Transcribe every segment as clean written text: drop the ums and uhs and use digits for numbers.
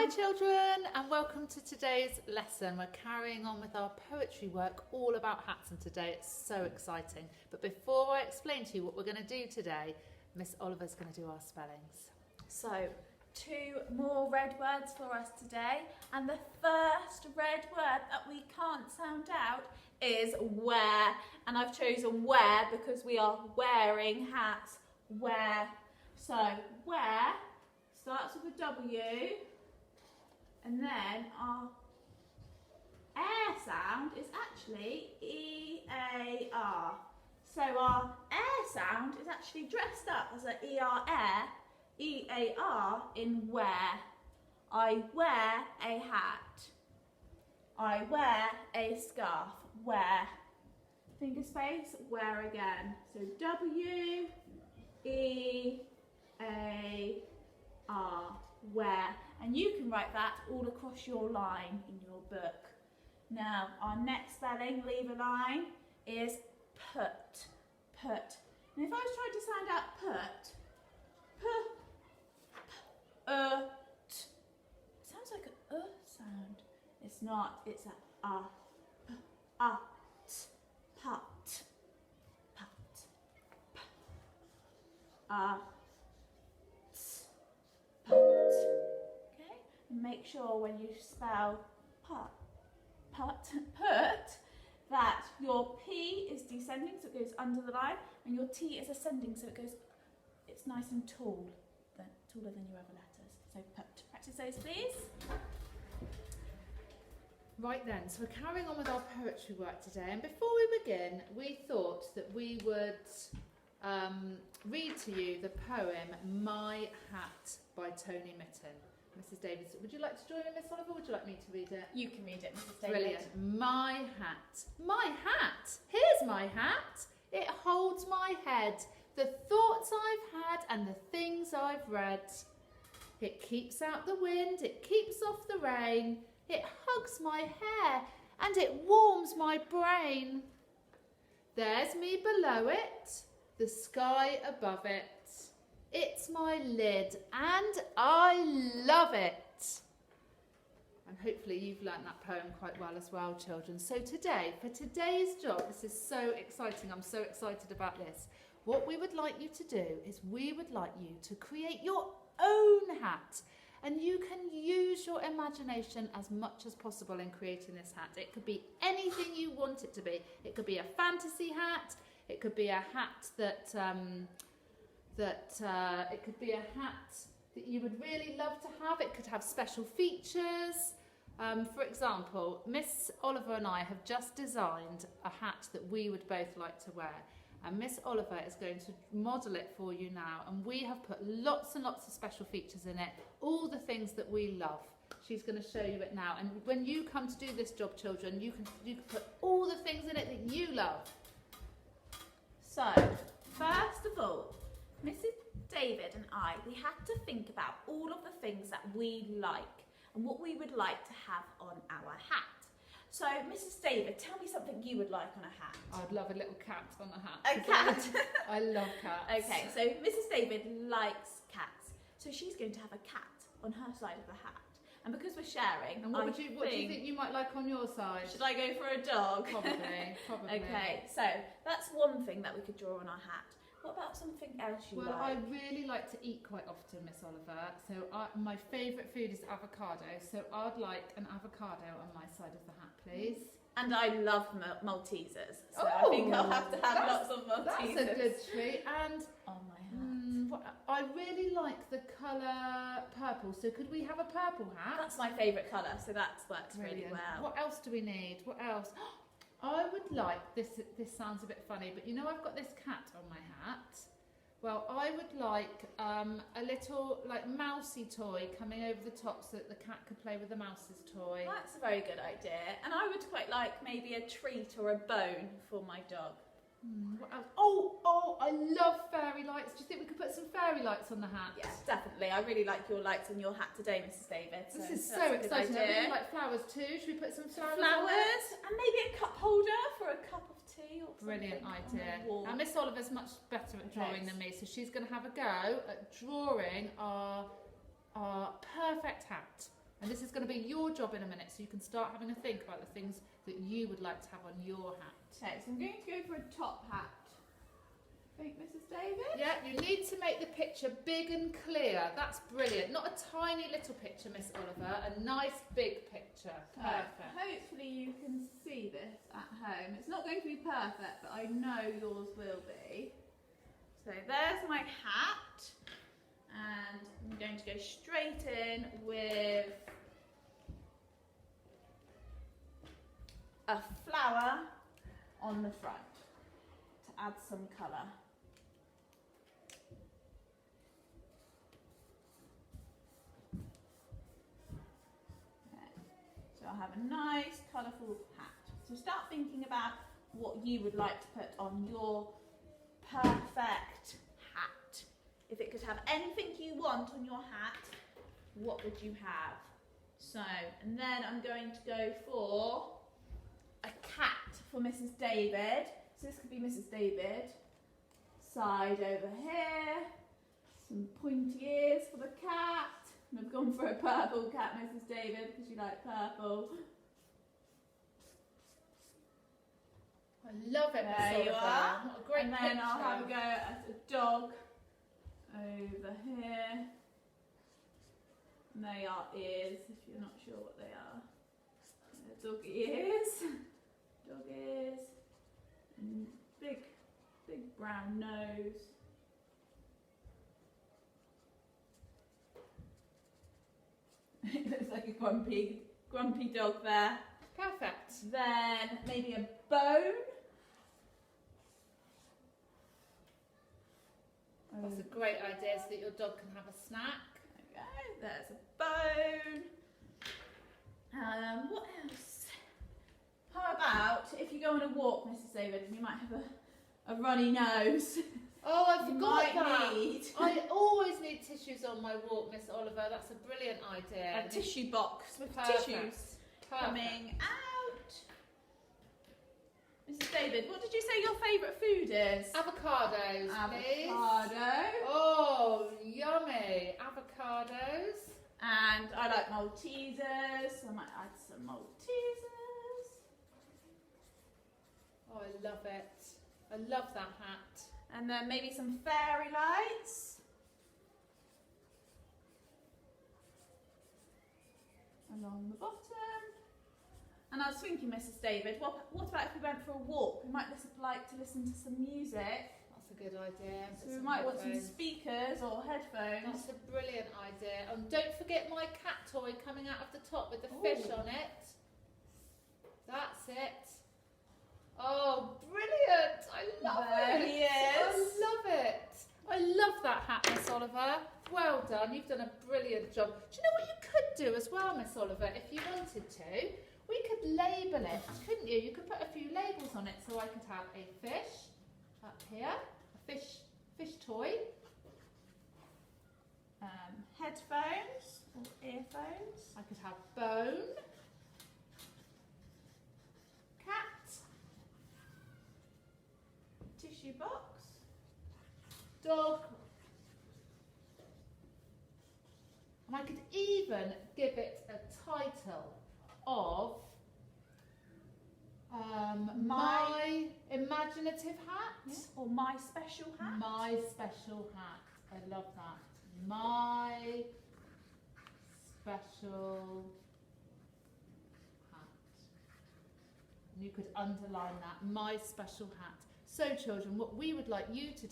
Hi children, and welcome to today's lesson. We're carrying on with our poetry work all about hats, and today it's so exciting. But before I explain to you what we're going to do today, Miss Oliver's going to do our spellings. So, 2 more red words for us today, and the first red word that we can't sound out is wear, and I've chosen wear because we are wearing hats. Wear. So, wear starts with a W, and then our air sound is actually E-A-R. So our air sound is actually dressed up as an E-R air, E-A-R in wear. I wear a hat. I wear a scarf. Wear. Finger space, wear again. So W-E-A-R, wear. And you can write that all across your line in your book. Now, our next spelling, leave a line, is put. Put. And if I was trying to sound out put, it sounds like a sound. It's not, it's a put, put, put. Okay? And make sure when you spell put, that your P is descending, so it goes under the line, and your T is ascending, so it's nice and tall, taller than your other letters. So put. Practice those, please. Right then, so we're carrying on with our poetry work today, and before we begin, we thought that we would read to you the poem My Hat by Tony Mitten. Mrs. Davis, would you like to join me, Miss Oliver, or would you like me to read it? You can read it, Mrs. David. Brilliant. My hat. My hat. Here's my hat. It holds my head, the thoughts I've had and the things I've read. It keeps out the wind, it keeps off the rain. It hugs my hair and it warms my brain. There's me below it, the sky above it. It's my lid and I love it. And hopefully you've learnt that poem quite well as well, children. So today, for today's job, this is so exciting. I'm so excited about this. What we would like you to do is we would like you to create your own hat. And you can use your imagination as much as possible in creating this hat. It could be anything you want it to be. It could be a fantasy hat. It could be a hat that it could be a hat that you would really love to have. It could have special features. For example, Miss Oliver and I have just designed a hat that we would both like to wear. And Miss Oliver is going to model it for you now. And we have put lots and lots of special features in it, all the things that we love. She's going to show you it now. And when you come to do this job, children, you can put all the things in it that you love. So, first of all, Mrs. David and I, we had to think about all of the things that we like and what we would like to have on our hat. So, Mrs. David, tell me something you would like on a hat. I'd love a little cat on a hat. A cat? I love cats. Okay, so Mrs. David likes cats. So she's going to have a cat on her side of the hat. And because we're sharing, and what do you think you might like on your side? Should I go for a dog? Probably. Okay, so that's one thing that we could draw on our hat. What about something else you like? Well, I really like to eat quite often, Miss Oliver. So my favourite food is avocado. So I'd like an avocado on my side of the hat, please. And I love Maltesers. So I think I'll have to have lots of Maltesers. That's a good treat. And on my hat. I really like the colour purple. So could we have a purple hat? That's my favourite colour. So that works really well. What else do we need? What else? I would like, this sounds a bit funny, but you know I've got this cat on my hat. Well, I would like a little mousey toy coming over the top so that the cat could play with the mouse's toy. That's a very good idea. And I would quite like maybe a treat or a bone for my dog. What else? Oh, I love fairy lights. Do you think we could put some fairy lights on the hat? Yes, definitely. I really like your lights on your hat today, Mrs. David. This is so exciting. I really like flowers too. Should we put some flowers on it? And maybe a cup holder for a cup of tea or something. Brilliant idea. And Miss Oliver's much better at drawing than me, so she's going to have a go at drawing our perfect hat. And this is going to be your job in a minute, so you can start having a think about the things that you would like to have on your hat. Okay, so I'm going to go for a top hat. Think, Mrs. David? Yeah, you need to make the picture big and clear. That's brilliant. Not a tiny little picture, Miss Oliver. A nice big picture. Perfect. Hopefully you can see this at home. It's not going to be perfect, but I know yours will be. So there's my hat. And I'm going to go straight in with a flower on the front to add some colour. So I'll have a nice colourful hat. So start thinking about what you would like to put on your perfect hat. If it could have anything you want on your hat, what would you have? So, and then I'm going to go for a cat for Mrs. David. So this could be Mrs. David. Side over here. Some pointy ears for the cat. And I've gone for a purple cat, Mrs. David, because you like purple. I love it, Miss There you Oliver. are. What a great And then picture. I'll have a go at a dog over here. And they are ears, if you're not sure what they are. Doggy ears. Dog ears. And big brown nose. It looks like a grumpy dog there. Perfect. Then maybe a bone. That's a great idea so that your dog can have a snack. There we go, there's a bone. What else? How about if you go on a walk, Mrs. David, and you might have a runny nose. Oh, I You forgot might that. need I always need tissues on my walk, Miss Oliver. That's a brilliant idea. a tissue box with Perfect. tissues Perfect. coming out. Mrs. David, what did you say your favourite food is? Avocados, please. Avocado. Oh, yummy. Avocados. And I like Maltesers, so I might add some Maltesers. Oh, I love it. I love that hat. And then maybe some fairy lights. Along the bottom. And I was thinking, Mrs. David, what about if we went for a walk? We might like to listen to some music. That's a good idea. So Put we some might want some headphones. speakers or headphones. That's a brilliant idea. And don't forget my cat toy coming out of the top with the fish Ooh. on it. That's it. Oh, brilliant! I love There it. he is. I love it. I love that hat, Miss Oliver. Well done. You've done a brilliant job. Do you know what you could do as well, Miss Oliver, if you wanted to? We could label it, couldn't you? You could put a few labels on it. So I could have a fish up here, a fish toy. Headphones or earphones. I could have bone, cat, Tissue box. dog, and I could even give it a title of my imaginative hat. Or my special hat. My special hat. I love that. My special hat. And you could underline that. My special hat. So, children, what we would like you to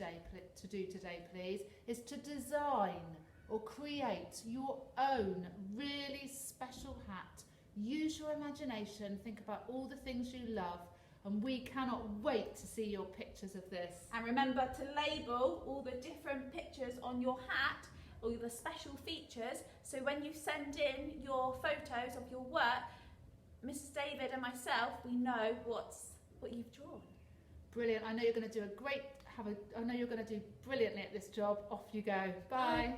do today, please, is to design or create your own really special hat. Use your imagination. Think about all the things you love. And we cannot wait to see your pictures of this. And remember to label all the different pictures on your hat, all the special features, so when you send in your photos of your work, Mrs. David and myself, we know what you've drawn. Brilliant. I know you're going to do brilliantly at this job. Off you go. Bye.